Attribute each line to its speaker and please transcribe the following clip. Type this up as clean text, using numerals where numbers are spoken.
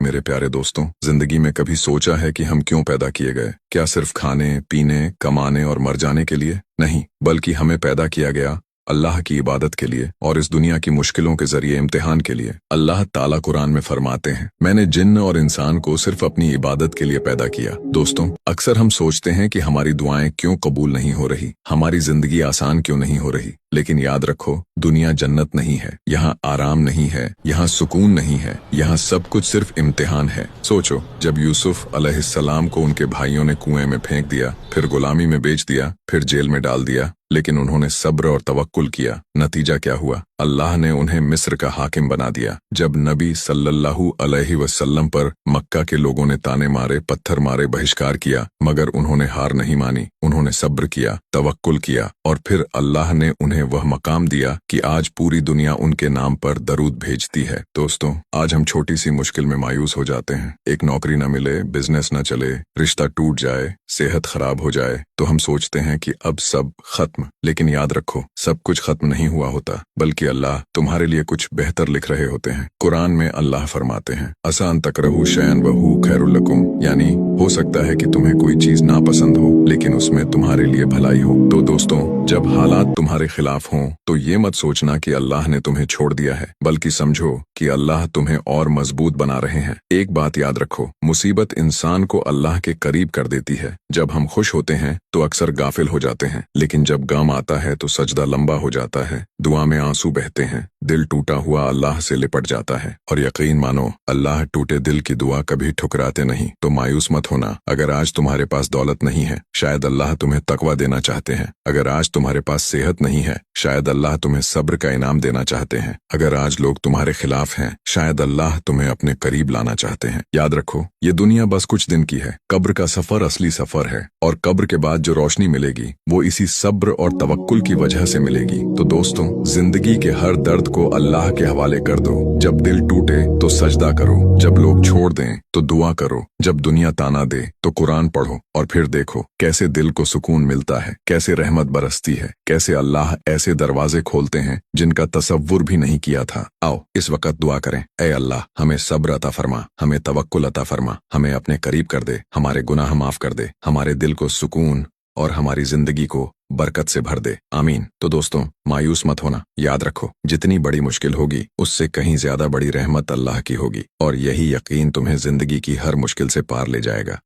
Speaker 1: मेरे प्यारे दोस्तों, जिंदगी में कभी सोचा है कि हम क्यों पैदा किए गए? क्या सिर्फ खाने, पीने, कमाने और मर जाने के लिए? नहीं, बल्कि हमें पैदा किया गया अल्लाह की इबादत के लिए और इस दुनिया की मुश्किलों के जरिए इम्तिहान के लिए। अल्लाह ताला कुरान में फरमाते हैं, मैंने जिन्न और इंसान को सिर्फ अपनी इबादत के लिए पैदा किया। दोस्तों, अक्सर हम सोचते हैं कि हमारी दुआएं क्यों कबूल नहीं हो रही, हमारी जिंदगी आसान क्यों नहीं हो रही। लेकिन याद रखो, दुनिया जन्नत नहीं है, यहाँ आराम नहीं है, यहाँ सुकून नहीं है, यहाँ सब कुछ सिर्फ इम्तिहान है। सोचो, जब यूसुफ अलैहिस्सलाम को उनके भाइयों ने कुएं में फेंक दिया, फिर गुलामी में बेच दिया, फिर जेल में डाल दिया, लेकिन उन्होंने सब्र और तवक्कुल किया। नतीजा क्या हुआ? अल्लाह ने उन्हें मिस्र का हाकिम बना दिया। जब नबी सल्लल्लाहु अलैहि वसल्लम पर मक्का के लोगों ने ताने मारे, पत्थर मारे, बहिष्कार किया, मगर उन्होंने हार नहीं मानी। उन्होंने सब्र किया, तवक्कुल किया और फिर अल्लाह ने उन्हें वह मकाम दिया कि आज पूरी दुनिया उनके नाम पर दरूद भेजती है। दोस्तों, आज हम छोटी सी मुश्किल में मायूस हो जाते हैं। एक नौकरी न मिले, बिजनेस न चले, रिश्ता टूट जाए, सेहत खराब हो जाए, तो हम सोचते हैं कि अब सब खत्म। लेकिन याद रखो, सब कुछ खत्म नहीं हुआ होता, बल्कि अल्लाह तुम्हारे लिए कुछ बेहतर लिख रहे होते हैं। कुरान में अल्लाह फरमाते हैं, असान तकरहू शैन वहू खैरुल लकुम, यानी हो सकता है कि तुम्हें कोई चीज नापसंद हो, लेकिन उसमें तुम्हारे लिए भलाई हो। तो दोस्तों, जब हालात तुम्हारे खिलाफ हों, तो ये मत सोचना कि अल्लाह ने तुम्हें छोड़ दिया है, बल्कि समझो कि अल्लाह तुम्हें और मजबूत बना रहे हैं। एक बात याद रखो, मुसीबत इंसान को अल्लाह के करीब कर देती है। जब हम खुश होते हैं तो अक्सर गाफिल हो जाते हैं, लेकिन जब गम आता है तो सजदा लंबा हो जाता है, दुआ में आंसू बहते हैं, दिल टूटा हुआ अल्लाह से लिपट जाता है। और यकीन मानो, अल्लाह टूटे दिल की दुआ कभी ठुकराते नहीं। तो मायूस मत होना। अगर आज तुम्हारे पास दौलत नहीं है, शायद अल्लाह तुम्हें तकवा देना चाहते हैं। अगर आज तुम्हारे पास सेहत नहीं है, शायद अल्लाह तुम्हें सब्र का इनाम देना चाहते हैं। अगर आज लोग तुम्हारे खिलाफ हैं, शायद अल्लाह तुम्हें अपने करीब लाना चाहते हैं। याद रखो, ये दुनिया बस कुछ दिन की है। कब्र का सफर असली सफर है, और कब्र के बाद जो रोशनी मिलेगी वो इसी सब्र और तवक्कुल की वजह से मिलेगी। तो दोस्तों, जिंदगी के हर दर्द को अल्लाह के हवाले कर दो। जब दिल टूटे तो सजदा करो, जब लोग छोड़ दें तो दुआ करो, जब दुनिया ताना दे तो कुरान पढ़ो, और फिर देखो कैसे दिल को सुकून मिलता है, कैसे रहमत बरसती है, कैसे अल्लाह ऐसे दरवाजे खोलते हैं जिनका तसव्वुर भी नहीं किया था। आओ इस वक्त दुआ करें, ऐ अल्लाह, हमें सब्र अता फरमा, हमें तवक्कुल अता फरमा, हमें अपने करीब कर दे, हमारे गुनाह माफ कर दे, हमारे दिल को सुकून और हमारी जिंदगी को बरकत से भर दे। आमीन। तो दोस्तों, मायूस मत होना। याद रखो, जितनी बड़ी मुश्किल होगी, उससे कहीं ज्यादा बड़ी रहमत अल्लाह की होगी, और यही यकीन तुम्हें जिंदगी की हर मुश्किल से पार ले जाएगा।